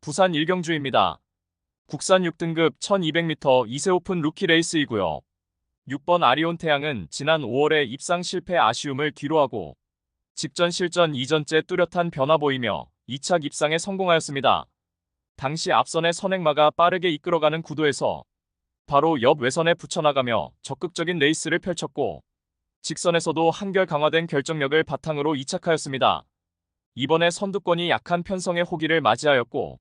부산 일경주입니다. 국산 6등급 1200m 2세 오픈 루키 레이스이고요. 6번 아리온 태양은 지난 5월에 입상 실패 아쉬움을 뒤로하고 직전 실전 2전째 뚜렷한 변화 보이며 2착 입상에 성공하였습니다. 당시 앞선의 선행마가 빠르게 이끌어가는 구도에서 바로 옆 외선에 붙여나가며 적극적인 레이스를 펼쳤고 직선에서도 한결 강화된 결정력을 바탕으로 2착하였습니다. 이번에 선두권이 약한 편성의 호기를 맞이하였고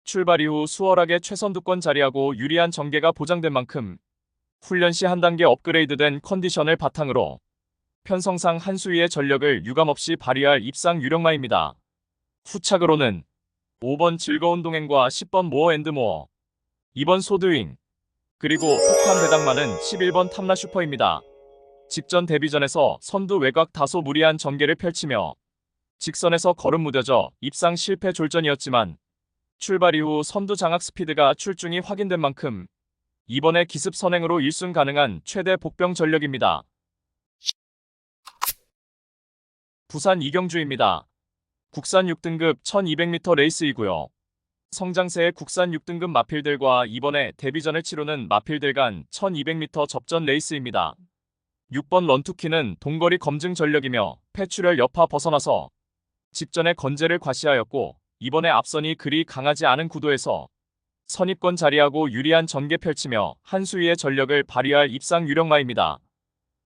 출발 이후 수월하게 최선두권 자리하고 유리한 전개가 보장된 만큼 훈련 시 한 단계 업그레이드된 컨디션을 바탕으로 편성상 한 수위의 전력을 유감없이 발휘할 입상 유력마입니다. 후착으로는 5번 즐거운 동행과 10번 모어 앤드 모어, 2번 소드윙, 그리고 폭탄 배당마는 11번 탐라 슈퍼입니다. 직전 데뷔전에서 선두 외곽 다소 무리한 전개를 펼치며 직선에서 걸음 무뎌져 입상 실패 졸전이었지만 출발 이후 선두 장악 스피드가 출중이 확인된 만큼 이번에 기습 선행으로 1순 가능한 최대 복병 전력입니다. 부산 이경주입니다. 국산 6등급 1200m 레이스이고요. 성장세의 국산 6등급 마필들과 이번에 데뷔전을 치르는 마필들 간 1200m 접전 레이스입니다. 6번 런투키는 동거리 검증 전력이며 폐출혈 여파 벗어나서 직전에 건재를 과시하였고 이번에 앞선이 그리 강하지 않은 구도에서 선입권 자리하고 유리한 전개 펼치며 한 수위의 전력을 발휘할 입상 유력마입니다.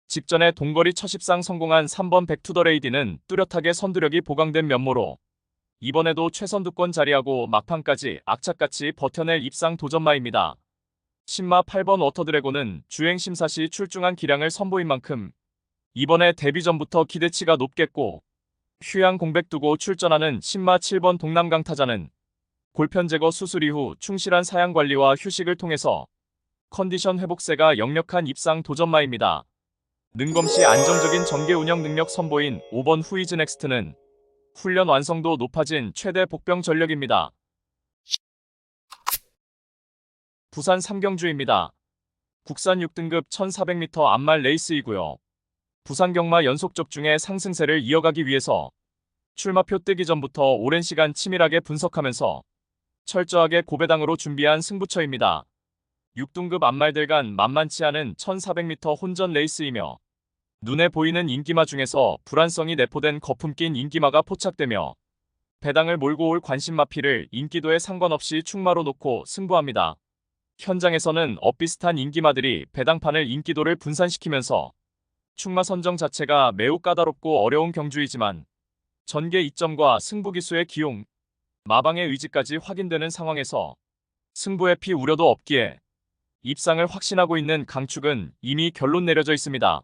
직전에 동거리 첫 입상 성공한 3번 백투더레이디는 뚜렷하게 선두력이 보강된 면모로 이번에도 최선두권 자리하고 막판까지 악착같이 버텨낼 입상 도전마입니다. 신마 8번 워터드래곤은 주행 심사 시 출중한 기량을 선보인 만큼 이번에 데뷔전부터 기대치가 높겠고 휴양 공백 두고 출전하는 신마 7번 동남강타자는 골편 제거 수술 이후 충실한 사양 관리와 휴식을 통해서 컨디션 회복세가 역력한 입상 도전마입니다. 능검시 안정적인 전개 운영 능력 선보인 5번 후이즈 넥스트는 훈련 완성도 높아진 최대 복병 전력입니다. 부산 삼경주입니다. 국산 6등급 1400m 암말 레이스이고요. 부산 경마 연속적 중에 상승세를 이어가기 위해서 출마표 뜨기 전부터 오랜 시간 치밀하게 분석하면서 철저하게 고배당으로 준비한 승부처입니다. 6등급 암말들 간 만만치 않은 1400m 혼전 레이스이며 눈에 보이는 인기마 중에서 불안성이 내포된 거품 낀 인기마가 포착되며 배당을 몰고 올 관심마피를 인기도에 상관없이 충마로 놓고 승부합니다. 현장에서는 엇비슷한 인기마들이 배당판을 인기도를 분산시키면서 충마 선정 자체가 매우 까다롭고 어려운 경주이지만 전개 이점과 승부기수의 기용, 마방의 의지까지 확인되는 상황에서 승부의 피 우려도 없기에 입상을 확신하고 있는 강축은 이미 결론 내려져 있습니다.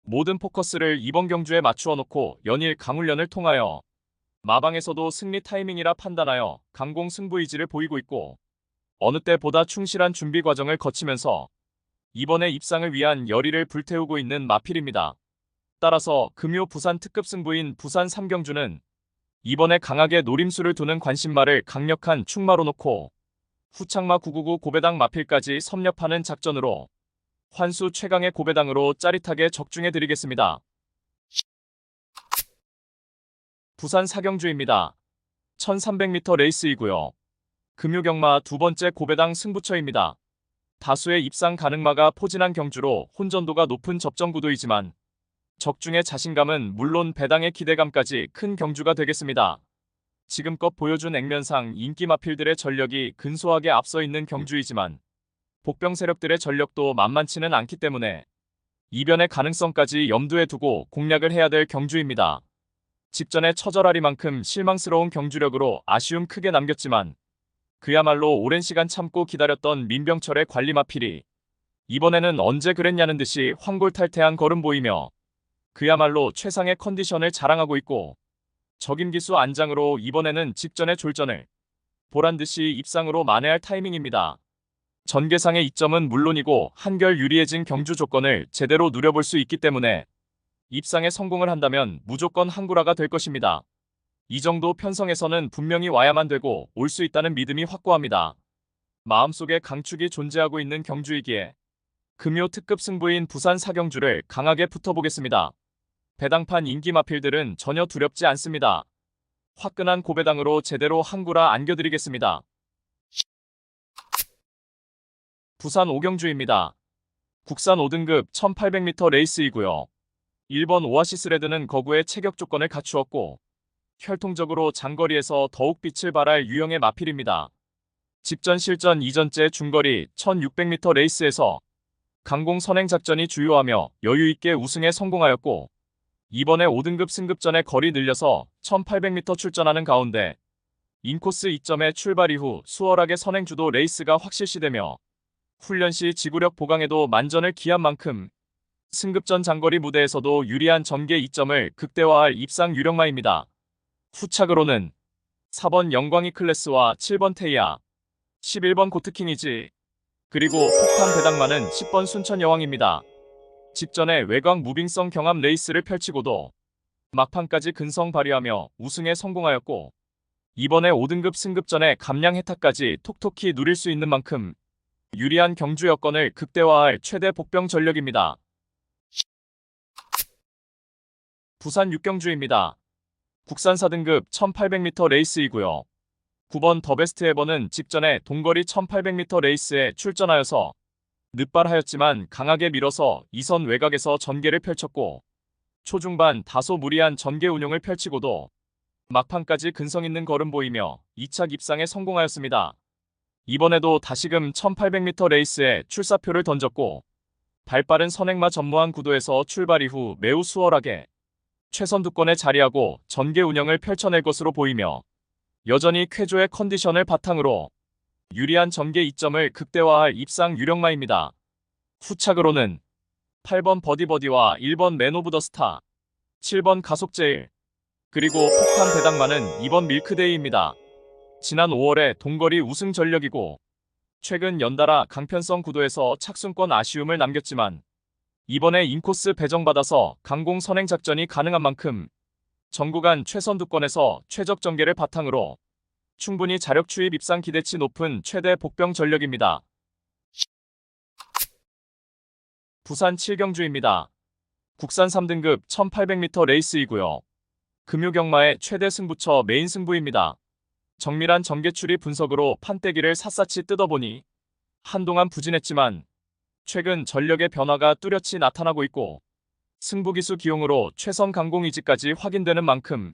모든 포커스를 이번 경주에 맞추어 놓고 연일 강훈련을 통하여 마방에서도 승리 타이밍이라 판단하여 강공 승부 의지를 보이고 있고 어느 때보다 충실한 준비 과정을 거치면서 이번에 입상을 위한 열의를 불태우고 있는 마필입니다. 따라서 금요 부산 특급 승부인 부산 삼경주는 이번에 강하게 노림수를 두는 관심마를 강력한 충마로 놓고 후창마 999 고배당 마필까지 섭렵하는 작전으로 환수 최강의 고배당으로 짜릿하게 적중해드리겠습니다. 부산 사경주입니다. 1300m 레이스이고요. 금요경마 두 번째 고배당 승부처입니다. 다수의 입상 가능마가 포진한 경주로 혼전도가 높은 접전구도이지만 적중의 자신감은 물론 배당의 기대감까지 큰 경주가 되겠습니다. 지금껏 보여준 액면상 인기 마필들의 전력이 근소하게 앞서 있는 경주이지만 복병 세력들의 전력도 만만치는 않기 때문에 이변의 가능성까지 염두에 두고 공략을 해야 될 경주입니다. 직전에 처절하리만큼 실망스러운 경주력으로 아쉬움 크게 남겼지만 그야말로 오랜 시간 참고 기다렸던 민병철의 관리 마필이 이번에는 언제 그랬냐는 듯이 황골탈퇴한 걸음 보이며 그야말로 최상의 컨디션을 자랑하고 있고 적임기수 안장으로 이번에는 직전의 졸전을 보란듯이 입상으로 만회할 타이밍입니다. 전개상의 이점은 물론이고 한결 유리해진 경주 조건을 제대로 누려볼 수 있기 때문에 입상에 성공을 한다면 무조건 한구라가 될 것입니다. 이 정도 편성에서는 분명히 와야만 되고 올 수 있다는 믿음이 확고합니다. 마음속에 강축이 존재하고 있는 경주이기에 금요 특급 승부인 부산 사경주를 강하게 붙어보겠습니다. 배당판 인기 마필들은 전혀 두렵지 않습니다. 화끈한 고배당으로 제대로 한구라 안겨드리겠습니다. 부산 오경주입니다. 국산 5등급 1800m 레이스이고요. 1번 오아시스레드는 거구의 체격 조건을 갖추었고 혈통적으로 장거리에서 더욱 빛을 발할 유형의 마필입니다. 직전 실전 2전째 중거리 1600m 레이스에서 강공 선행 작전이 주요하며 여유있게 우승에 성공하였고 이번에 5등급 승급전에 거리 늘려서 1800m 출전하는 가운데 인코스 2점의 출발 이후 수월하게 선행 주도 레이스가 확실시되며 훈련 시 지구력 보강에도 만전을 기한 만큼 승급전 장거리 무대에서도 유리한 전개 2점을 극대화할 입상 유력마입니다. 후착으로는 4번 영광이 클래스와 7번 테이아, 11번 고트킹이지, 그리고 폭탄 배당마는 10번 순천 여왕입니다. 직전에 외곽 무빙성 경합 레이스를 펼치고도 막판까지 근성 발휘하며 우승에 성공하였고 이번에 5등급 승급전에 감량 혜택까지 톡톡히 누릴 수 있는 만큼 유리한 경주 여건을 극대화할 최대 복병 전력입니다. 부산 육경주입니다. 국산 4등급 1800m 레이스이고요. 9번 더베스트 에버는 직전에 동거리 1800m 레이스에 출전하여서 늦발하였지만 강하게 밀어서 2선 외곽에서 전개를 펼쳤고 초중반 다소 무리한 전개 운용을 펼치고도 막판까지 근성 있는 걸음 보이며 2착 입상에 성공하였습니다. 이번에도 다시금 1800m 레이스에 출사표를 던졌고 발빠른 선행마 전무한 구도에서 출발 이후 매우 수월하게 최선두권에 자리하고 전개 운영을 펼쳐낼 것으로 보이며 여전히 쾌조의 컨디션을 바탕으로 유리한 전개 2점을 극대화할 입상 유력마입니다. 후착으로는 8번 버디버디와 1번 맨 오브 더 스타, 7번 가속제일, 그리고 폭탄 배당마는 2번 밀크데이입니다. 지난 5월에 동거리 우승 전력이고 최근 연달아 강편성 구도에서 착순권 아쉬움을 남겼지만 이번에 인코스 배정받아서 강공 선행 작전이 가능한 만큼 전구간 최선두권에서 최적 전개를 바탕으로 충분히 자력 추입 입상 기대치 높은 최대 복병 전력입니다. 부산 7경주입니다. 국산 3등급 1800m 레이스이고요. 금요경마의 최대 승부처 메인 승부입니다. 정밀한 전개 추리 분석으로 판때기를 샅샅이 뜯어보니 한동안 부진했지만 최근 전력의 변화가 뚜렷이 나타나고 있고 승부기수 기용으로 최선 강공 의지까지 확인되는 만큼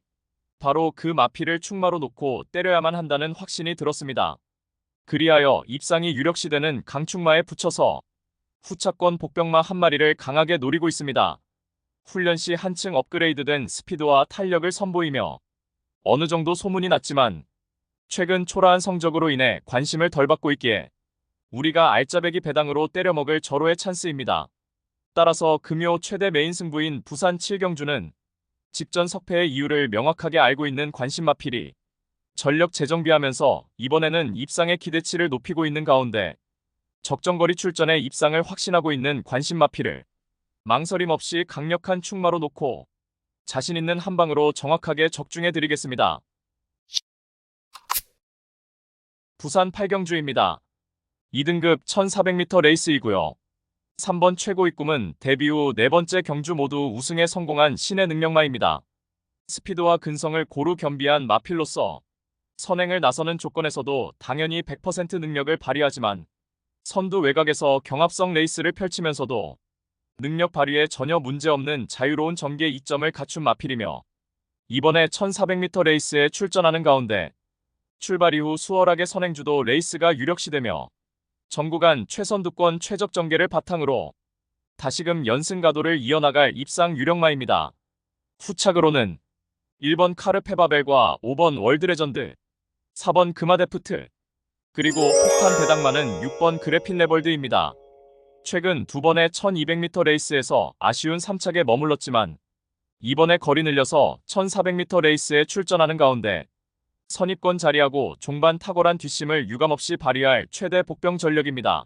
바로 그 마피를 충마로 놓고 때려야만 한다는 확신이 들었습니다. 그리하여 입상이 유력시되는 강충마에 붙여서 후차권 복병마 한 마리를 강하게 노리고 있습니다. 훈련 시 한층 업그레이드된 스피드와 탄력을 선보이며 어느 정도 소문이 났지만 최근 초라한 성적으로 인해 관심을 덜 받고 있기에 우리가 알짜배기 배당으로 때려먹을 절호의 찬스입니다. 따라서 금요 최대 메인 승부인 부산 7경주는 직전 석패의 이유를 명확하게 알고 있는 관심마필이 전력 재정비하면서 이번에는 입상의 기대치를 높이고 있는 가운데 적정거리 출전에 입상을 확신하고 있는 관심마필을 망설임 없이 강력한 충마로 놓고 자신 있는 한 방으로 정확하게 적중해 드리겠습니다. 부산 8경주입니다. 2등급 1400m 레이스이고요. 3번 최고의 꿈은 데뷔 후 4번째 경주 모두 우승에 성공한 신의 능력마입니다. 스피드와 근성을 고루 겸비한 마필로서 선행을 나서는 조건에서도 당연히 100% 능력을 발휘하지만 선두 외곽에서 경합성 레이스를 펼치면서도 능력 발휘에 전혀 문제없는 자유로운 전개 2점을 갖춘 마필이며 이번에 1400m 레이스에 출전하는 가운데 출발 이후 수월하게 선행주도 레이스가 유력시되며 전구간 최선두권 최적 전개를 바탕으로 다시금 연승 가도를 이어나갈 입상 유력마입니다. 후착으로는 1번 카르페바벨과 5번 월드레전드, 4번 금화데프트, 그리고 폭탄 배당마는 6번 그래핀레벌드입니다. 최근 2번의 1200m 레이스에서 아쉬운 3착에 머물렀지만 이번에 거리 늘려서 1400m 레이스에 출전하는 가운데 선입권 자리하고 종반 탁월한 뒷심을 유감없이 발휘할 최대 복병 전력입니다.